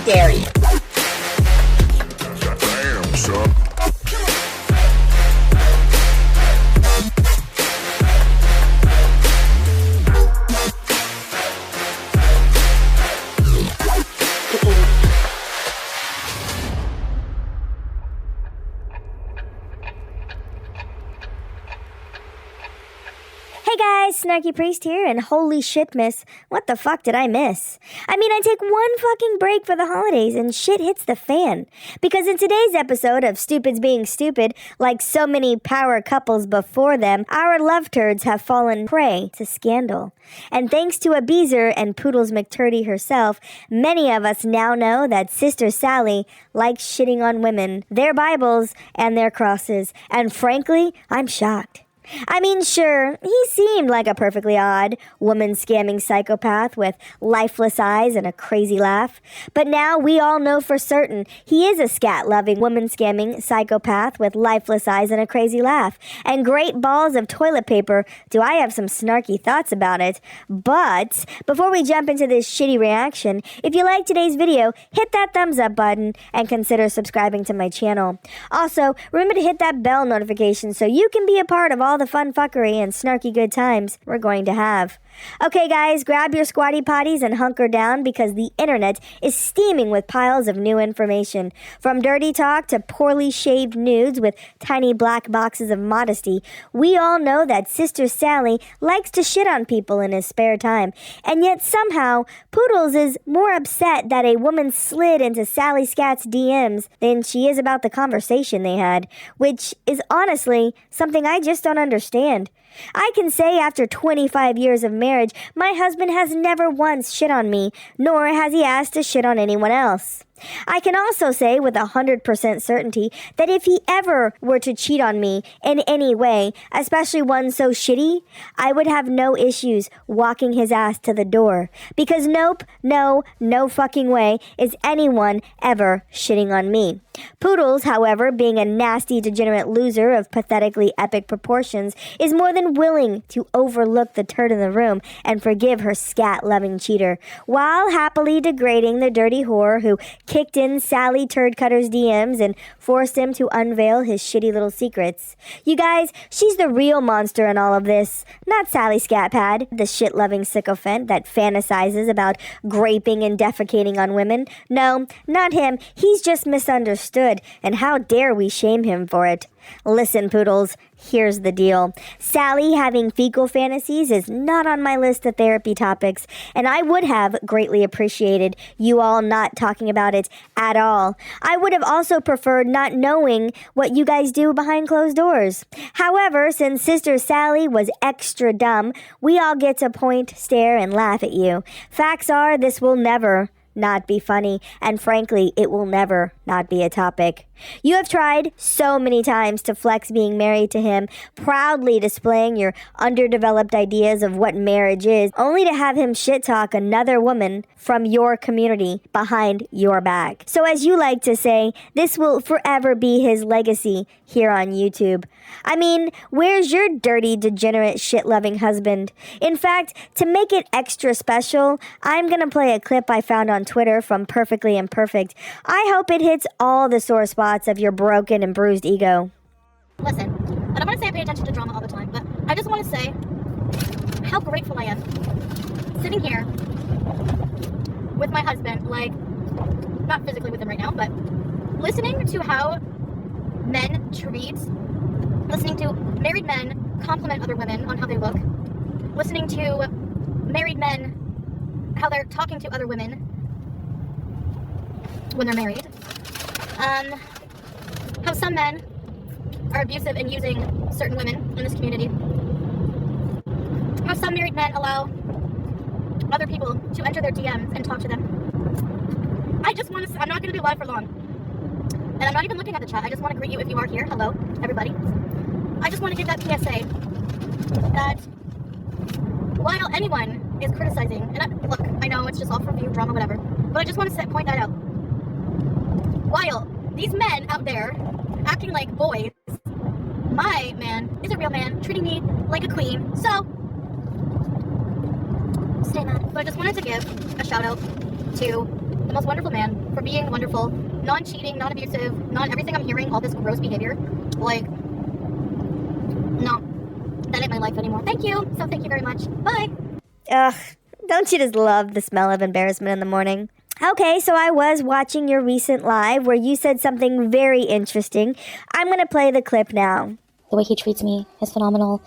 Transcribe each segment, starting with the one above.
dare you? Damn, son. Hey guys, Snarky Priest here, and holy shit, miss, what the fuck did I miss? I mean, I take one fucking break for the holidays and shit hits the fan. Because in today's episode of Stupids Being Stupid, like so many power couples before them, our love turds have fallen prey to scandal. And thanks to Abuser and Poodles McTurdy herself, many of us now know that Sister Sally likes shitting on women, their Bibles, and their crosses. And frankly, I'm shocked. I mean, sure, he seemed like a perfectly odd, woman-scamming psychopath with lifeless eyes and a crazy laugh. But now we all know for certain he is a scat-loving, woman-scamming psychopath with lifeless eyes and a crazy laugh. And great balls of toilet paper, do I have some snarky thoughts about it. But before we jump into this shitty reaction, if you like today's video, hit that thumbs up button and consider subscribing to my channel. Also, remember to hit that bell notification so you can be a part of all the fun fuckery and snarky good times we're going to have. Okay guys, grab your squatty potties and hunker down because the internet is steaming with piles of new information. From dirty talk to poorly shaved nudes with tiny black boxes of modesty, we all know that Sister Sally likes to shit on people in his spare time. And yet somehow, Poodles is more upset that a woman slid into Sally Scat's DMs than she is about the conversation they had, which is honestly something I just don't understand. I can say after 25 years of marriage, my husband has never once shit on me, nor has he asked to shit on anyone else. I can also say with 100% certainty that if he ever were to cheat on me in any way, especially one so shitty, I would have no issues walking his ass to the door. Because nope, no fucking way is anyone ever shitting on me. Poodles, however, being a nasty, degenerate loser of pathetically epic proportions, is more than willing to overlook the turd in the room and forgive her scat-loving cheater, while happily degrading the dirty whore who kicked in Sally Turdcutter's DMs and forced him to unveil his shitty little secrets. You guys, she's the real monster in all of this, not Sally Scatpad, the shit-loving sycophant that fantasizes about graping and defecating on women. No, not him. He's just misunderstood, and how dare we shame him for it. Listen, Poodles, here's the deal. Sally having fecal fantasies is not on my list of therapy topics, and I would have greatly appreciated you all not talking about it at all. I would have also preferred not knowing what you guys do behind closed doors. However, since Sister Sally was extra dumb, we all get to point, stare, and laugh at you. Facts are, this will never not be funny, and frankly, it will never not be a topic. You have tried so many times to flex being married to him, proudly displaying your underdeveloped ideas of what marriage is, only to have him shit-talk another woman from your community behind your back. So as you like to say, this will forever be his legacy here on YouTube. I mean, where's your dirty, degenerate, shit-loving husband? In fact, to make it extra special, I'm gonna play a clip I found on Twitter from Perfectly Imperfect. I hope it hits all the sore spots of your broken and bruised ego. Listen, I don't want to say I pay attention to drama all the time, but I just want to say how grateful I am sitting here with my husband, like, not physically with him right now, but listening to how men treat, listening to married men compliment other women on how they look, listening to married men, how they're talking to other women when they're married, how some men are abusive in using certain women in this community, how some married men allow other people to enter their DMs and talk to them. I just want to, I'm not going to be live for long, and I'm not even looking at the chat. I just want to greet you if you are here. Hello, everybody. I just want to give that PSA that while anyone is criticizing, and look, I know it's just all for view, drama, whatever, but I just want to point that out. While these men out there acting like boys, my man is a real man, treating me like a queen, so stay mad. But I just wanted to give a shout out to the the most wonderful man, for being wonderful, non-cheating, non-abusive, everything I'm hearing, all this gross behavior. Like, no, that ain't my life anymore. Thank you. So thank you very much. Bye. Ugh, don't you just love the smell of embarrassment in the morning? Okay, so I was watching your recent live where you said something very interesting. I'm going to play the clip now. The way he treats me is phenomenal.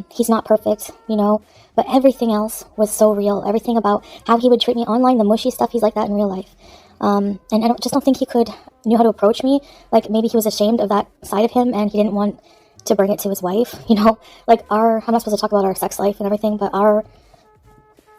He's not perfect, you know, but everything else was so real. Everything about how he would treat me online, the mushy stuff, he's like that in real life. And I just don't think he knew how to approach me. Like, maybe he was ashamed of that side of him and he didn't want to bring it to his wife, you know. Like, I'm not supposed to talk about our sex life and everything, but our,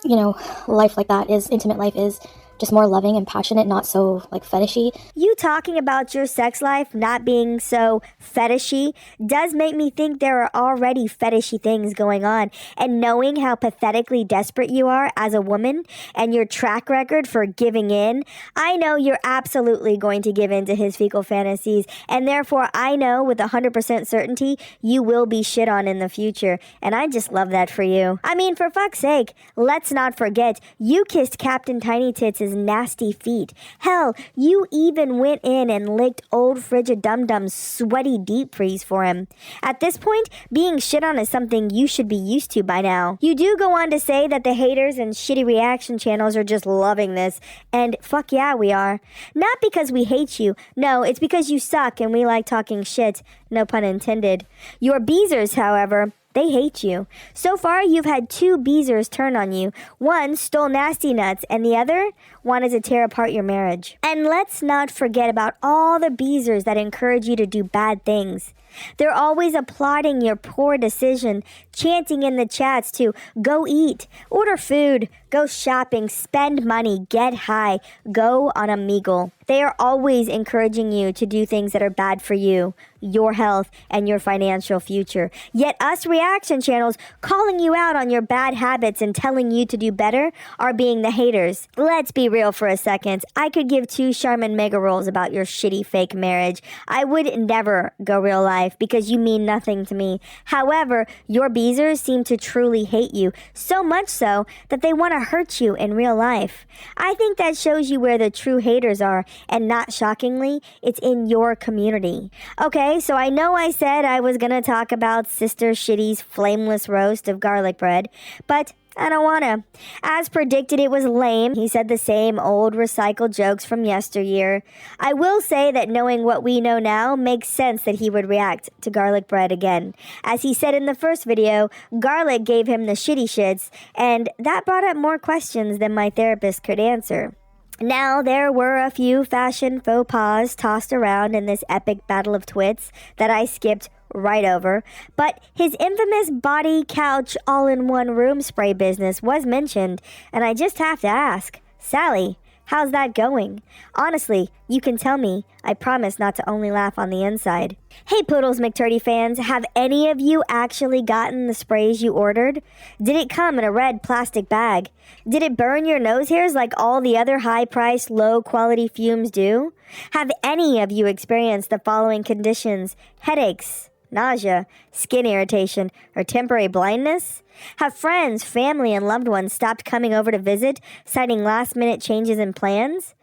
you know, life like that is, intimate life is just more loving and passionate, not so, like, fetishy. You talking about your sex life not being so fetishy does make me think there are already fetishy things going on. And knowing how pathetically desperate you are as a woman and your track record for giving in, I know you're absolutely going to give in to his fecal fantasies. And therefore, I know with 100% certainty you will be shit on in the future. And I just love that for you. I mean, for fuck's sake, let's not forget, you kissed Captain Tiny Tits' nasty feet. Hell, you even went in and licked old frigid dum-dum's sweaty deep freeze for him. At this point, being shit on is something you should be used to by now. You do go on to say that the haters and shitty reaction channels are just loving this, and fuck yeah, we are. Not because we hate you, no, it's because you suck and we like talking shit, no pun intended. Your beezers, however, they hate you. So far, you've had 2 beezers turn on you. One stole nasty nuts, and the other wanted to tear apart your marriage. And let's not forget about all the beezers that encourage you to do bad things. They're always applauding your poor decision, chanting in the chats to go eat, order food, go shopping, spend money, get high, go on a meagle. They are always encouraging you to do things that are bad for you, your health, and your financial future. Yet us reaction channels calling you out on your bad habits and telling you to do better are being the haters. Let's be real for a second. I could give 2 Charmin mega rolls about your shitty fake marriage. I would never go real life because you mean nothing to me. However, your beezers seem to truly hate you, so much so that they want to hurt you in real life. I think that shows you where the true haters are, and not shockingly, it's in your community. Okay, so I know I said I was gonna talk about Sister Shitty's flameless roast of garlic bread, but I don't wanna. As predicted, it was lame. He said the same old recycled jokes from yesteryear. I will say that knowing what we know now makes sense that he would react to garlic bread again. As he said in the first video, garlic gave him the shitty shits, and that brought up more questions than my therapist could answer. Now, there were a few fashion faux pas tossed around in this epic battle of twits that I skipped right over, but his infamous body couch all-in-one room spray business was mentioned, and I just have to ask, Sally, how's that going? Honestly, you can tell me. I promise not to only laugh on the inside. Hey Poodles McTurdy fans, have any of you actually gotten the sprays you ordered? Did it come in a red plastic bag? Did it burn your nose hairs like all the other high-priced, low-quality fumes do? Have any of you experienced the following conditions? Headaches, nausea, skin irritation, or temporary blindness? Have friends, family, and loved ones stopped coming over to visit, citing last-minute changes in plans?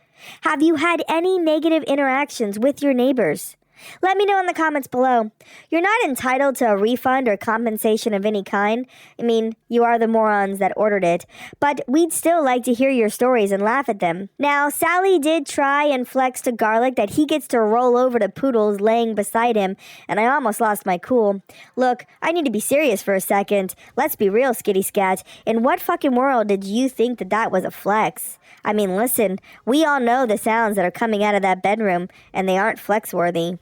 Have you had any negative interactions with your neighbors? Let me know in the comments below. You're not entitled to a refund or compensation of any kind. I mean, you are the morons that ordered it. But we'd still like to hear your stories and laugh at them. Now, Sally did try and flex to Garlic that he gets to roll over to Poodles laying beside him, and I almost lost my cool. Look, I need to be serious for a second. Let's be real, Skitty Scat. In what fucking world did you think that was a flex? I mean, listen, we all know the sounds that are coming out of that bedroom, and they aren't flex-worthy.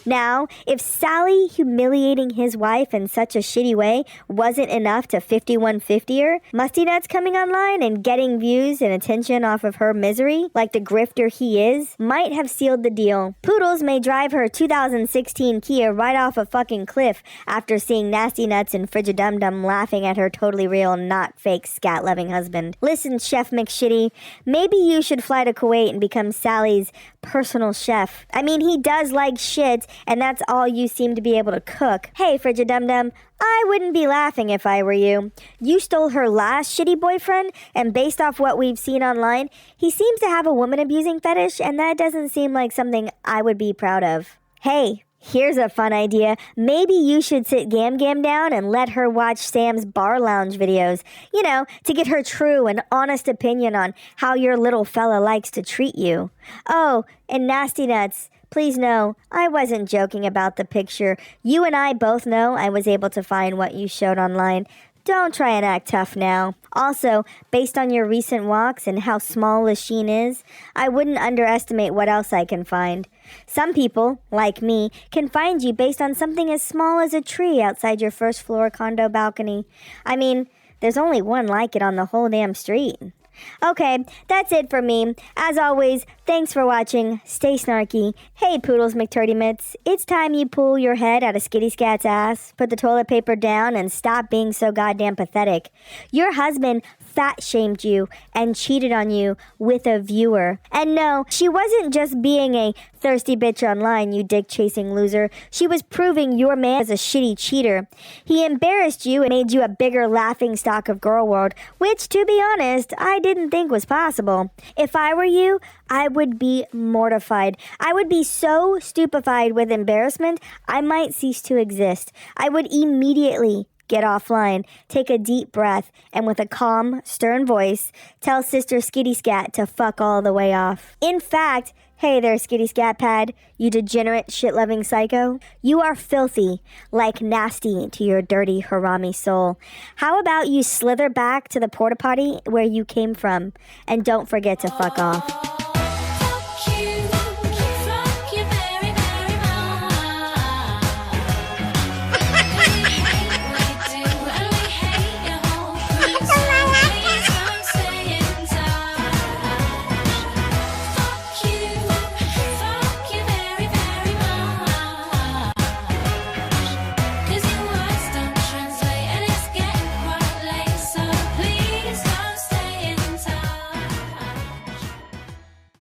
Now, if Sally humiliating his wife in such a shitty way wasn't enough to 5150-er, Musty Nuts coming online and getting views and attention off of her misery, like the grifter he is, might have sealed the deal. Poodles may drive her 2016 Kia right off a fucking cliff after seeing Nasty Nuts and Frigid Dum Dum laughing at her totally real, not fake, scat-loving husband. Listen, Chef McShitty, maybe you should fly to Kuwait and become Sally's personal chef. I mean, he does like shit, and that's all you seem to be able to cook. Hey, Frigid Dum Dum, I wouldn't be laughing if I were you. You stole her last shitty boyfriend, and based off what we've seen online, he seems to have a woman-abusing fetish, and that doesn't seem like something I would be proud of. Hey, here's a fun idea. Maybe you should sit Gam Gam down and let her watch Sam's bar lounge videos, you know, to get her true and honest opinion on how your little fella likes to treat you. Oh, and Nasty Nuts, please know, I wasn't joking about the picture. You and I both know I was able to find what you showed online. Don't try and act tough now. Also, based on your recent walks and how small Lasheen is, I wouldn't underestimate what else I can find. Some people, like me, can find you based on something as small as a tree outside your first floor condo balcony. I mean, there's only one like it on the whole damn street. Okay, that's it for me. As always, thanks for watching. Stay snarky. Hey, Poodles McTurdy Mitts, it's time you pull your head out of Skitty Scat's ass, put the toilet paper down, and stop being so goddamn pathetic. Your husband fat-shamed you and cheated on you with a viewer. And no, she wasn't just being a thirsty bitch online, you dick-chasing loser. She was proving your man is a shitty cheater. He embarrassed you and made you a bigger laughingstock of girl world, which, to be honest, I didn't think was possible. If I were you, I would be mortified. I would be so stupefied with embarrassment, I might cease to exist. I would immediately get offline, take a deep breath, and with a calm, stern voice, tell Sister Skitty Scat to fuck all the way off. In fact, hey there, Skitty Scat Pad, you degenerate, shit-loving psycho. You are filthy, like nasty to your dirty harami soul. How about you slither back to the porta potty where you came from, and don't forget to fuck off.